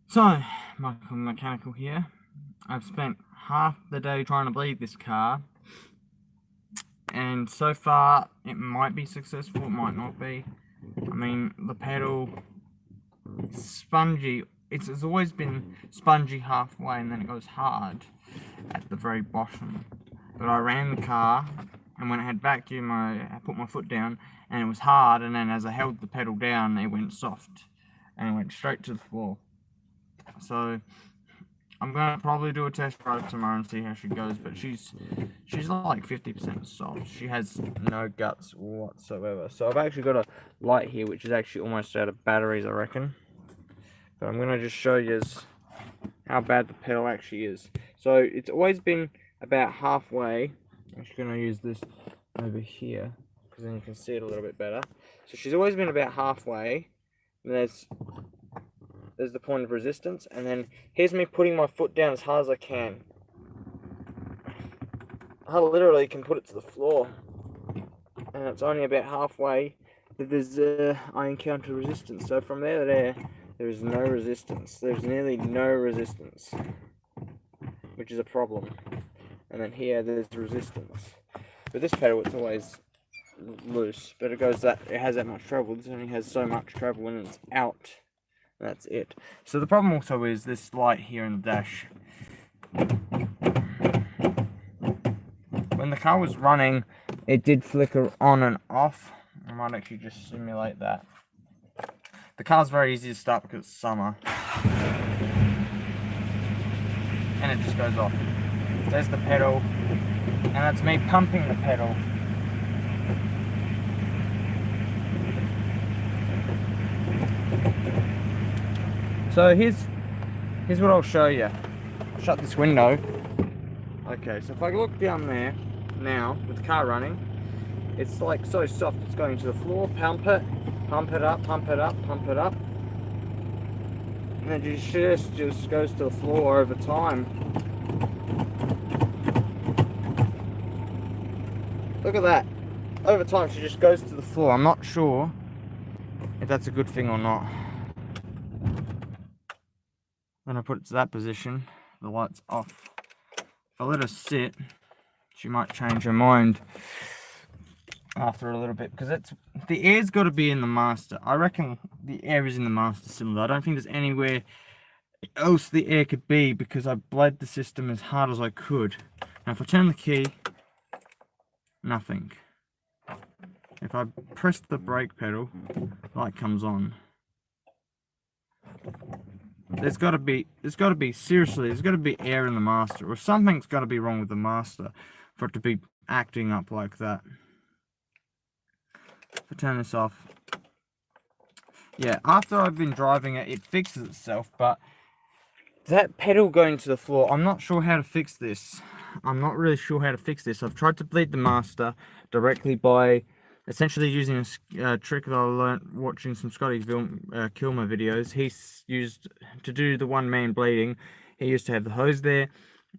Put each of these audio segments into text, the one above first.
So, Michael Mechanical here. I've spent half the day trying to bleed this car, and so far it might be successful, it might not be. I mean, the pedal, it's spongy. It's always been spongy halfway, and then it goes hard at the very bottom. But I ran the car, and when it had vacuum, I put my foot down, and it was hard, and then as I held the pedal down, it went soft, and it went straight to the floor. So I'm gonna probably do a test drive tomorrow and see how she goes, but she's like 50% soft. She has no guts whatsoever. So I've actually got a light here, which is actually almost out of batteries, I reckon. But I'm gonna just show you how bad the pedal actually is. So it's always been about halfway. I'm just gonna use this over here because then you can see it a little bit better. So she's always been about halfway. And there's the point of resistance, and then here's me putting my foot down as hard as I can. I literally can put it to the floor, and it's only about halfway that I encounter resistance. So from there to there is no resistance. There's nearly no resistance, which is a problem. And then here there's resistance. But this pedal, it's always loose, but it has that much travel. This only has so much travel when it's out. That's it. So the problem also is this light here in the dash. When the car was running, it did flicker on and off. I might actually just simulate that. The car's very easy to start because it's summer. And it just goes off. There's the pedal. And that's me pumping the pedal. So here's what I'll show you. Shut this window. Okay, so if I look down there now with the car running, it's like so soft. It's going to the floor. Pump it up, pump it up, pump it up, and then it just goes to the floor over time. Look at that. Over time, she just goes to the floor. I'm not sure if that's a good thing or not. Then I put it to that position, the light's off. If I let her sit, she might change her mind after a little bit, because the air's got to be in the master. I reckon the air is in the master cylinder. I don't think there's anywhere else the air could be, because I bled the system as hard as I could. Now if I turn the key, nothing. If I press the brake pedal, light comes on. There's got to be air in the master, or something's got to be wrong with the master for it to be acting up like that. If I turn this off, yeah, after I've been driving it, it fixes itself, but that pedal going to the floor, I'm not sure how to fix this. I'm not really sure how to fix this. I've tried to bleed the master directly by essentially using a trick that I learnt watching some Scotty Kilmer videos. He's used to do the one-man bleeding. He used to have the hose there,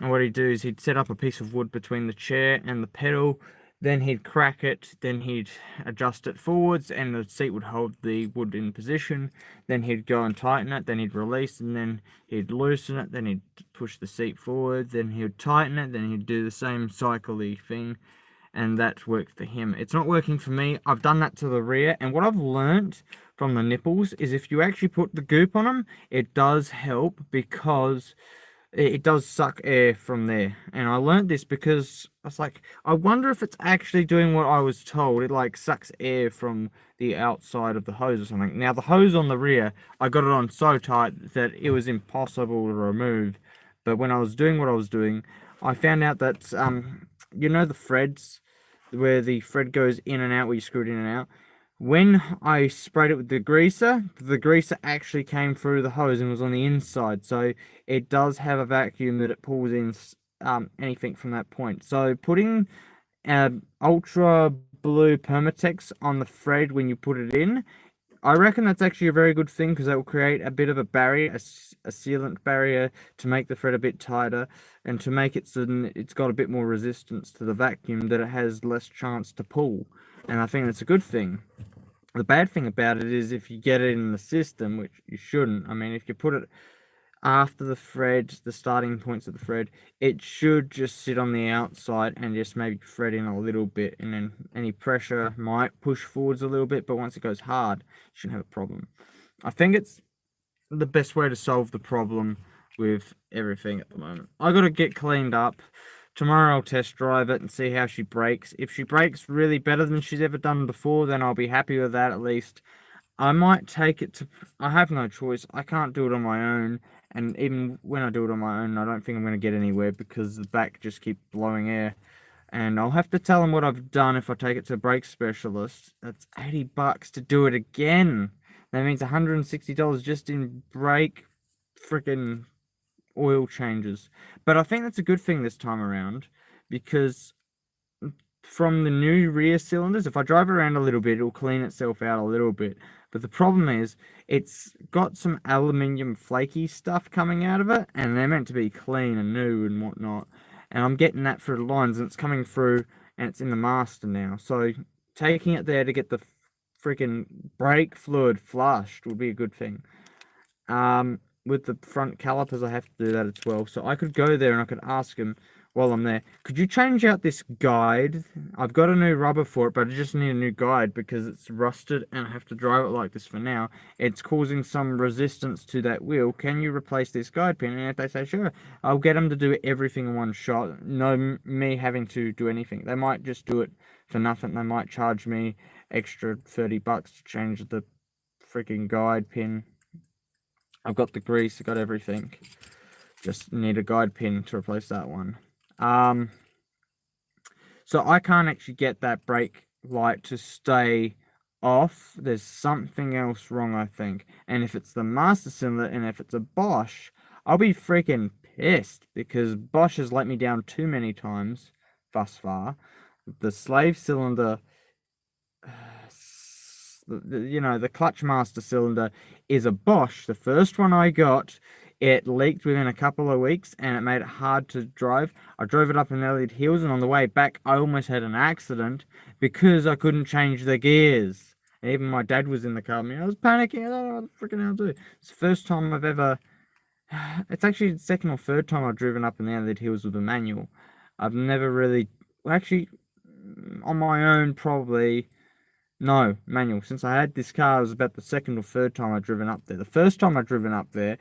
and what he'd do is he'd set up a piece of wood between the chair and the pedal, then he'd crack it, then he'd adjust it forwards, and the seat would hold the wood in position. Then he'd go and tighten it, then he'd release, and then he'd loosen it, then he'd push the seat forward, then he'd tighten it, then he'd do the same cycle-y thing. And that worked for him. It's not working for me. I've done that to the rear, and what I've learnt from the nipples is if you actually put the goop on them, it does help, because it does suck air from there. And I learnt this because I was like, I wonder if it's actually doing what I was told. It like sucks air from the outside of the hose or something. Now the hose on the rear, I got it on so tight that it was impossible to remove. But when I was doing what I was doing, I found out that you know the threads where the thread goes in and out, where you screw it in and out. When I sprayed it with the greaser actually came through the hose and was on the inside. So it does have a vacuum that it pulls in anything from that point. So putting ultra blue Permatex on the thread when you put it in, I reckon that's actually a very good thing, because that will create a bit of a barrier, a sealant barrier, to make the thread a bit tighter, and to make it so that it's got a bit more resistance to the vacuum, that it has less chance to pull. And I think that's a good thing. The bad thing about it is if you get it in the system, which you shouldn't. I mean, if you put it after the thread, the starting points of the thread, it should just sit on the outside and just maybe thread in a little bit, and then any pressure might push forwards a little bit, but once it goes hard, you shouldn't have a problem. I think it's the best way to solve the problem with everything at the moment. I got to get cleaned up. Tomorrow I'll test drive it and see how she brakes. If she brakes really better than she's ever done before, then I'll be happy with that at least. I might take it to... I have no choice. I can't do it on my own. And even when I do it on my own, I don't think I'm going to get anywhere because the back just keeps blowing air. And I'll have to tell them what I've done if I take it to a brake specialist. That's $80 to do it again. That means $160 just in brake freaking oil changes. But I think that's a good thing this time around, because from the new rear cylinders, if I drive around a little bit, it'll clean itself out a little bit. But the problem is, it's got some aluminium flaky stuff coming out of it, and they're meant to be clean and new and whatnot. And I'm getting that through the lines, and it's coming through, and it's in the master now. So taking it there to get the freaking brake fluid flushed would be a good thing. With the front calipers, I have to do that as well. So I could go there and I could ask him while I'm there, could you change out this guide? I've got a new rubber for it, but I just need a new guide because it's rusted and I have to drive it like this for now. It's causing some resistance to that wheel. Can you replace this guide pin? And if they say sure, I'll get them to do everything in one shot. No me having to do anything. They might just do it for nothing. They might charge me extra $30 to change the freaking guide pin. I've got the grease, I've got everything. Just need a guide pin to replace that one. So I can't actually get that brake light to stay off. There's something else wrong, I think. And if it's the master cylinder and if it's a Bosch, I'll be freaking pissed because Bosch has let me down too many times thus far. The slave cylinder, the clutch master cylinder is a Bosch. The first one I got, it leaked within a couple of weeks and it made it hard to drive. I drove it up in Elliott Hills and on the way back I almost had an accident because I couldn't change the gears. And even my dad was in the car with me. I was panicking. I don't know what the freaking hell to do. It's the first time I've ever... It's actually the second or third time I've driven up in the Elliott Hills with a manual. I've never really... Well, actually, on my own probably... No, manual. Since I had this car, it was about the second or third time I'd driven up there. The first time I'd driven up there,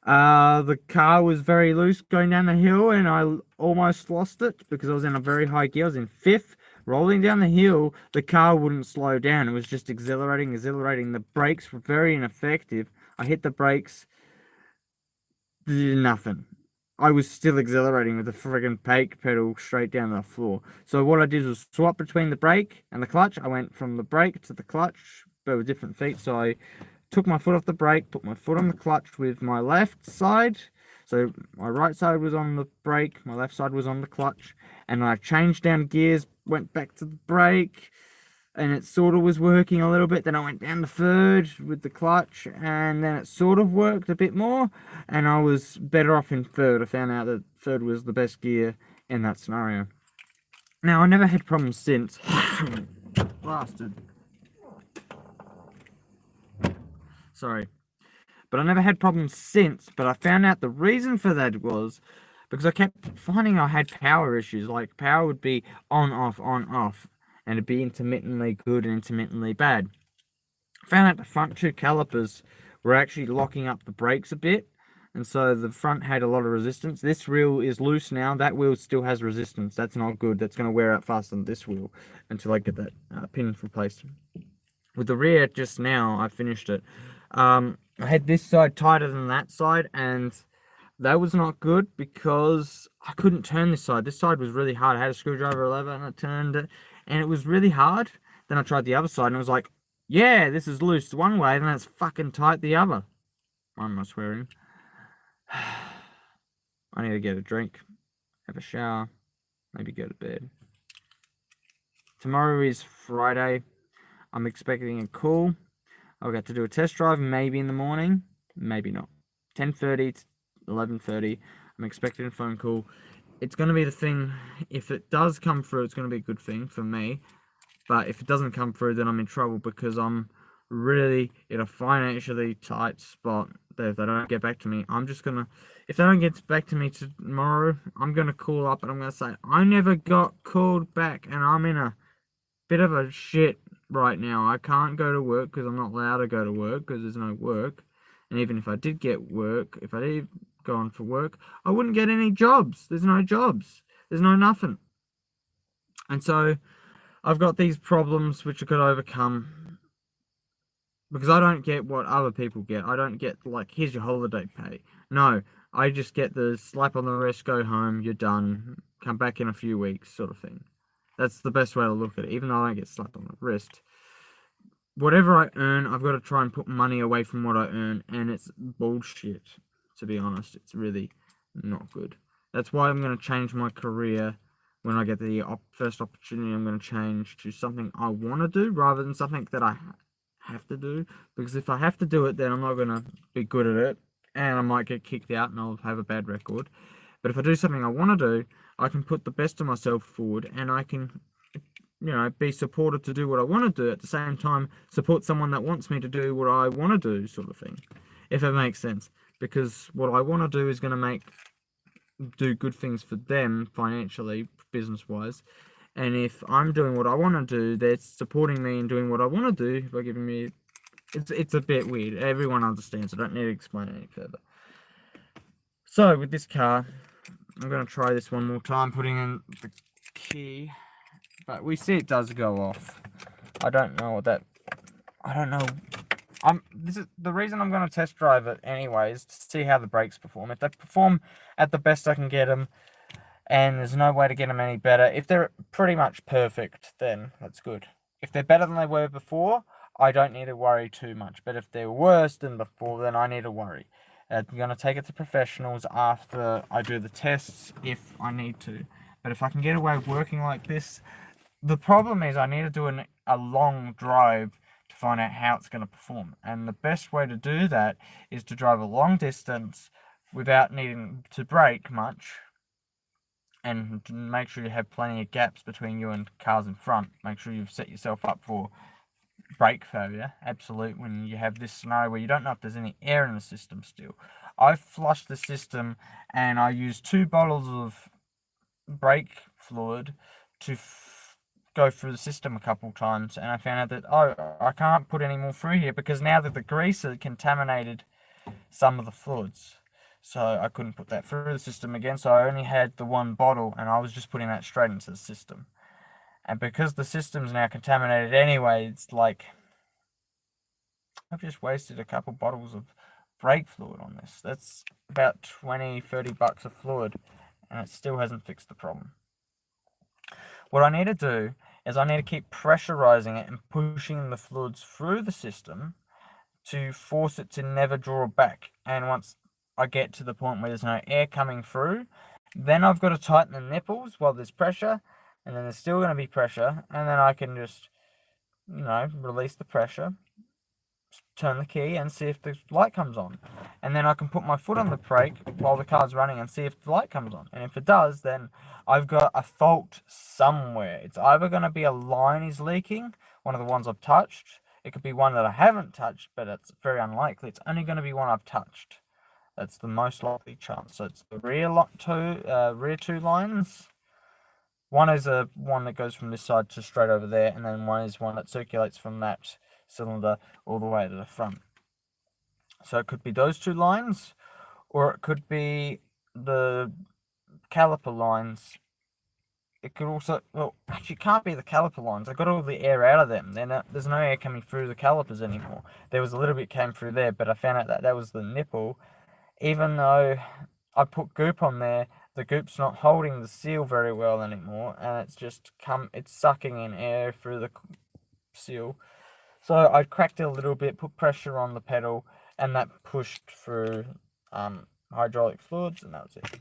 the car was very loose going down the hill and I almost lost it because I was in a very high gear. I was in fifth, rolling down the hill. The car wouldn't slow down. It was just exhilarating. The brakes were very ineffective. I hit the brakes, nothing. I was still exhilarating with the friggin' brake pedal straight down the floor. So what I did was swap between the brake and the clutch. I went from the brake to the clutch, but with different feet. So I took my foot off the brake, put my foot on the clutch with my left side. So my right side was on the brake, my left side was on the clutch. And I changed down gears, went back to the brake, and it sort of was working a little bit. Then I went down to third with the clutch, and then it sort of worked a bit more, and I was better off in third. I found out that third was the best gear in that scenario. Now, I never had problems since. Blasted. Sorry. But I never had problems since, but I found out the reason for that was because I kept finding I had power issues. Like, power would be on, off. And it'd be intermittently good and intermittently bad. I found out the front two calipers were actually locking up the brakes a bit, and so the front had a lot of resistance. This wheel is loose now. That wheel still has resistance. That's not good. That's going to wear out faster than this wheel until I get that pin replaced. With the rear, just now, I finished it. I had this side tighter than that side, and that was not good because I couldn't turn this side. This side was really hard. I had a screwdriver lever and I turned it, and it was really hard. Then I tried the other side and it was like, yeah, this is loose one way, then it's fucking tight the other. Why am I swearing? I need to get a drink, have a shower, maybe go to bed. Tomorrow is Friday. I'm expecting a call. I'll get to do a test drive, maybe in the morning, maybe not. 10:30 to 11:30. I'm expecting a phone call. It's going to be the thing, if it does come through, it's going to be a good thing for me. But if it doesn't come through, then I'm in trouble because I'm really in a financially tight spot. if they don't get back to me, I'm just gonna, if they don't get back to me tomorrow, I'm gonna call up and I'm gonna say, I never got called back and I'm in a bit of a shit right now. I can't go to work because I'm not allowed to go to work because there's no work. And even if I did get work, if I did go on for work, I wouldn't get any jobs. There's no jobs. There's no nothing. And so I've got these problems which I could overcome because I don't get what other people get. I don't get, like, here's your holiday pay. No, I just get the slap on the wrist, go home, you're done, come back in a few weeks sort of thing. That's the best way to look at it. Even though I don't get slapped on the wrist, whatever I earn, I've got to try and put money away from what I earn, and it's bullshit, to be honest. It's really not good. That's why I'm going to change my career when I get the first opportunity. I'm going to change to something I want to do rather than something that I have to do. Because if I have to do it, then I'm not going to be good at it, and I might get kicked out and I'll have a bad record. But if I do something I want to do, I can put the best of myself forward, and I can, be supported to do what I want to do, at the same time support someone that wants me to do what I want to do, sort of thing, if it makes sense. Because what I want to do is going to do good things for them financially, business wise. And if I'm doing what I want to do, they're supporting me in doing what I want to do by giving me, it's a bit weird. Everyone understands. I don't need to explain it any further. So with this car, I'm going to try this one more time, putting in the key. But we see it does go off. I don't know. This is the reason I'm going to test drive it anyway, is to see how the brakes perform. If they perform at the best I can get them, and there's no way to get them any better, if they're pretty much perfect, then that's good. If they're better than they were before, I don't need to worry too much. But if they're worse than before, then I need to worry. I'm going to take it to professionals after I do the tests, if I need to. But if I can get away with working like this, the problem is I need to do a long drive to find out how it's going to perform. And the best way to do that is to drive a long distance without needing to brake much, and to make sure you have plenty of gaps between you and cars in front. Make sure you've set yourself up for brake failure, absolute, when you have this scenario where you don't know if there's any air in the system still. I've flushed the system and I used 2 bottles of brake fluid to go through the system a couple times, and I found out that, I can't put any more through here because now that the grease had contaminated some of the fluids. So I couldn't put that through the system again, so I only had the 1 bottle, and I was just putting that straight into the system. And because the system's now contaminated anyway, it's like I've just wasted a couple bottles of brake fluid on this. That's about 20-30 bucks of fluid, and it still hasn't fixed the problem. What I need to do is I need to keep pressurizing it and pushing the fluids through the system to force it to never draw back. And once I get to the point where there's no air coming through, then I've got to tighten the nipples while there's pressure, and then there's still going to be pressure, and then I can just, release the pressure, turn the key, and see if the light comes on. And then I can put my foot on the brake while the car's running and see if the light comes on. And if it does, then I've got a fault somewhere. It's either going to be a line is leaking, one of the ones I've touched. It could be one that I haven't touched, but it's very unlikely. It's only going to be one I've touched. That's the most likely chance. So it's the rear 2 lines. One is one that goes from this side to straight over there, and then one is one that circulates from that cylinder all the way to the front. So it could be those 2 lines, or it could be the caliper lines. It could also, actually it can't be the caliper lines. I got all the air out of them. There's no air coming through the calipers anymore. There was a little bit came through there, but I found out that was the nipple. Even though I put goop on there, the goop's not holding the seal very well anymore, and it's sucking in air through the seal. So I cracked it a little bit, put pressure on the pedal, and that pushed through hydraulic fluids, and that was it.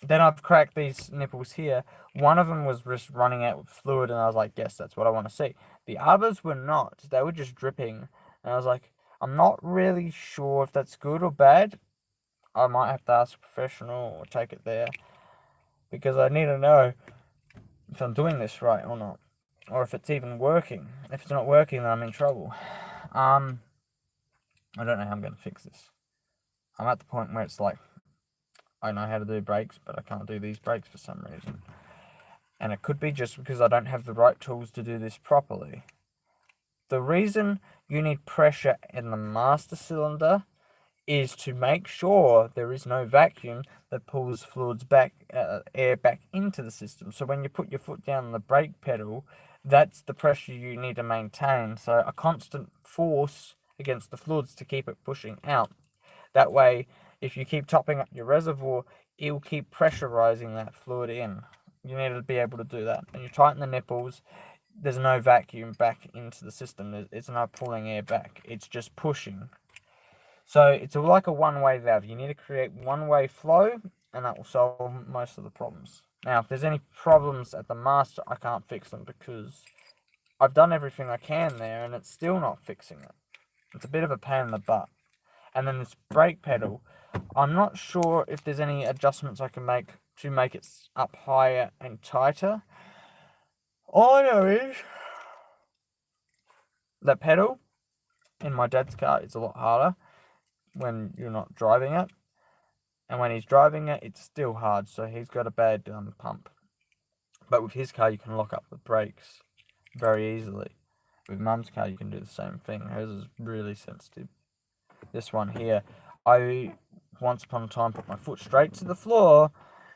Then I've cracked these nipples here. One of them was just running out with fluid, and I was like, yes, that's what I want to see. The others were not. They were just dripping, and I was like, I'm not really sure if that's good or bad. I might have to ask a professional or take it there, because I need to know if I'm doing this right or not, or if it's even working. If it's not working, then I'm in trouble. I don't know how I'm going to fix this. I'm at the point where it's like, I know how to do brakes, but I can't do these brakes for some reason. And it could be just because I don't have the right tools to do this properly. The reason you need pressure in the master cylinder is to make sure there is no vacuum that pulls fluids back, air back into the system. So when you put your foot down on the brake pedal, that's the pressure you need to maintain. So a constant force against the fluids to keep it pushing out. That way, if you keep topping up your reservoir, it will keep pressurizing that fluid in. You need to be able to do that. And you tighten the nipples, there's no vacuum back into the system. It's not pulling air back. It's just pushing. So it's like a one-way valve. You need to create one-way flow, and that will solve most of the problems. Now, if there's any problems at the master, I can't fix them because I've done everything I can there, and it's still not fixing it. It's a bit of a pain in the butt. And then this brake pedal, I'm not sure if there's any adjustments I can make to make it up higher and tighter. All I know is the pedal in my dad's car is a lot harder when you're not driving it. And when he's driving it, it's still hard, so he's got a bad pump. But with his car, you can lock up the brakes very easily. With Mum's car, you can do the same thing. Hers is really sensitive. This one here, I once upon a time put my foot straight to the floor,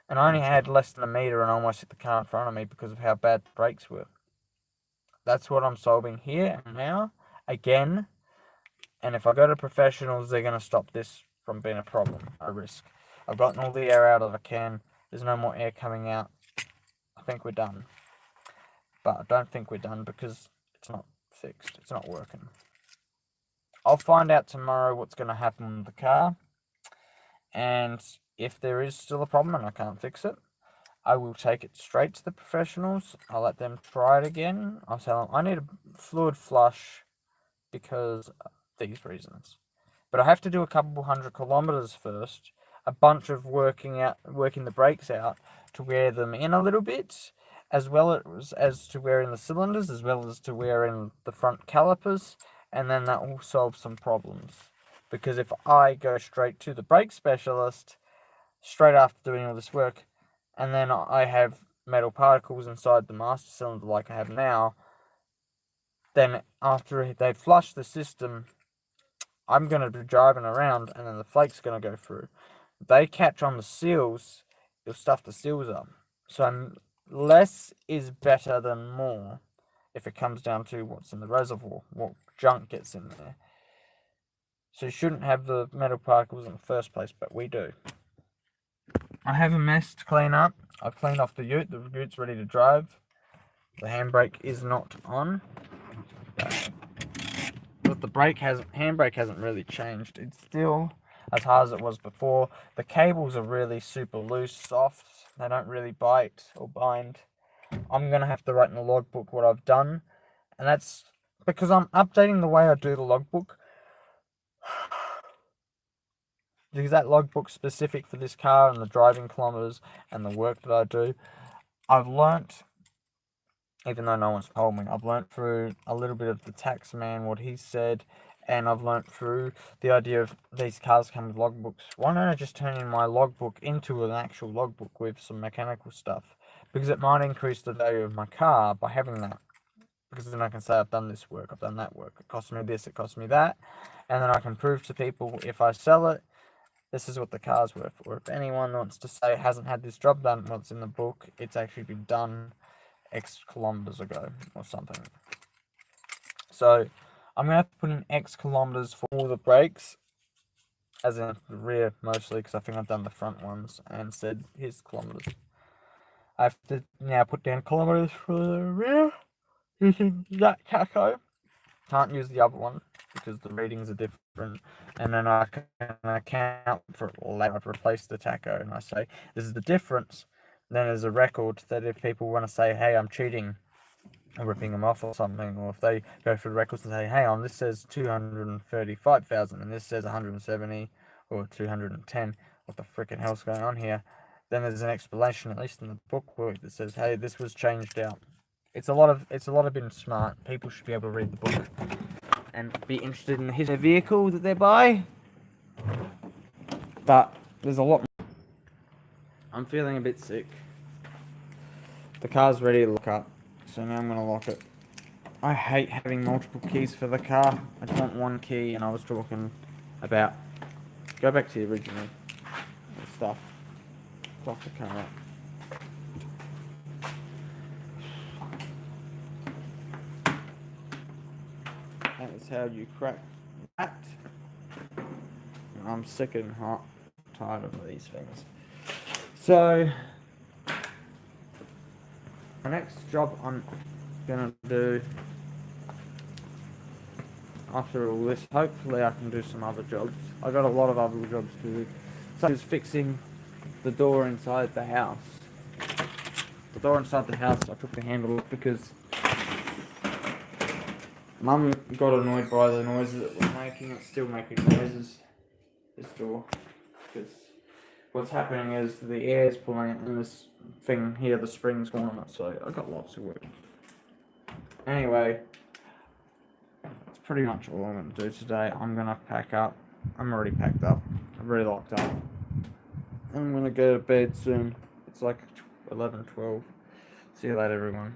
and I only had less than a meter and almost hit the car in front of me because of how bad the brakes were. That's what I'm solving here and now, again. And if I go to professionals, they're going to stop this from being a problem, a risk. I've gotten all the air out that I can. There's no more air coming out. I think we're done. But I don't think we're done because it's not fixed. It's not working. I'll find out tomorrow what's going to happen with the car. And if there is still a problem and I can't fix it, I will take it straight to the professionals. I'll let them try it again. I'll tell them I need a fluid flush because of these reasons. But I have to do a couple 100 kilometers first, a bunch of working the brakes out to wear them in a little bit, as well as to wear in the cylinders, as well as to wear in the front calipers, and then that will solve some problems. Because if I go straight to the brake specialist, straight after doing all this work, and then I have metal particles inside the master cylinder like I have now, then after they flush the system, I'm going to be driving around and then the flake's going to go through. If they catch on the seals, you'll stuff the seals up. So less is better than more if it comes down to what's in the reservoir, what junk gets in there. So you shouldn't have the metal particles in the first place, but we do. I have a mess to clean up. I've cleaned off the ute. The ute's ready to drive. The handbrake is not on. But the handbrake hasn't really changed. It's still as hard as it was before. The cables are really super loose, soft. They don't really bite or bind. I'm going to have to write in the logbook what I've done. And that's because I'm updating the way I do the logbook. Because that logbook's specific for this car and the driving kilometers and the work that I do. I've learnt, even though no one's told me, I've learnt through a little bit of the tax man, what he said, and I've learnt through the idea of these cars come with logbooks. Why don't I just turn in my logbook into an actual logbook with some mechanical stuff? Because it might increase the value of my car by having that. Because then I can say I've done this work, I've done that work, it cost me this, it cost me that, and then I can prove to people if I sell it, this is what the car's worth. Or if anyone wants to say it hasn't had this job done, well, it's in the book, it's actually been done X kilometers ago or something. So I'm going to have to put in X kilometers for all the brakes, as in the rear mostly, because I think I've done the front ones and said here's kilometers. I have to now put down kilometers for the rear using that tacho. Can't use the other one because the readings are different, and then I can account for it later. I've replaced the tacho and I say this is the difference. Then there's a record that if people want to say, hey, I'm cheating or ripping them off or something, or if they go through the records and say, hey, this says 235,000 and this says 170 or 210, what the frickin' hell's going on here? Then there's an explanation, at least in the bookwork, that says, hey, this was changed out. It's a lot of being smart. People should be able to read the book. and be interested in the vehicle that they buy. But there's a lot more. I'm feeling a bit sick. The car's ready to lock up, so now I'm going to lock it. I hate having multiple keys for the car. I just want one key, and I was talking about... Go back to the original stuff. Lock the car up. That is how you crack that. I'm sick and hot, tired of these things. So, the next job I'm gonna do after all this, hopefully I can do some other jobs. I got a lot of other jobs to do, such as fixing the door inside the house. The door inside the house, I took the handle off because Mum got annoyed by the noises it was making. It's still making noises, this door, because what's happening is the air's pulling it and this thing here, the spring's going on it, so I've got lots of work. Anyway, that's pretty much all I'm going to do today. I'm going to pack up. I'm already packed up. I'm already locked up. I'm going to go to bed soon. It's like 11, 12. See you later, everyone.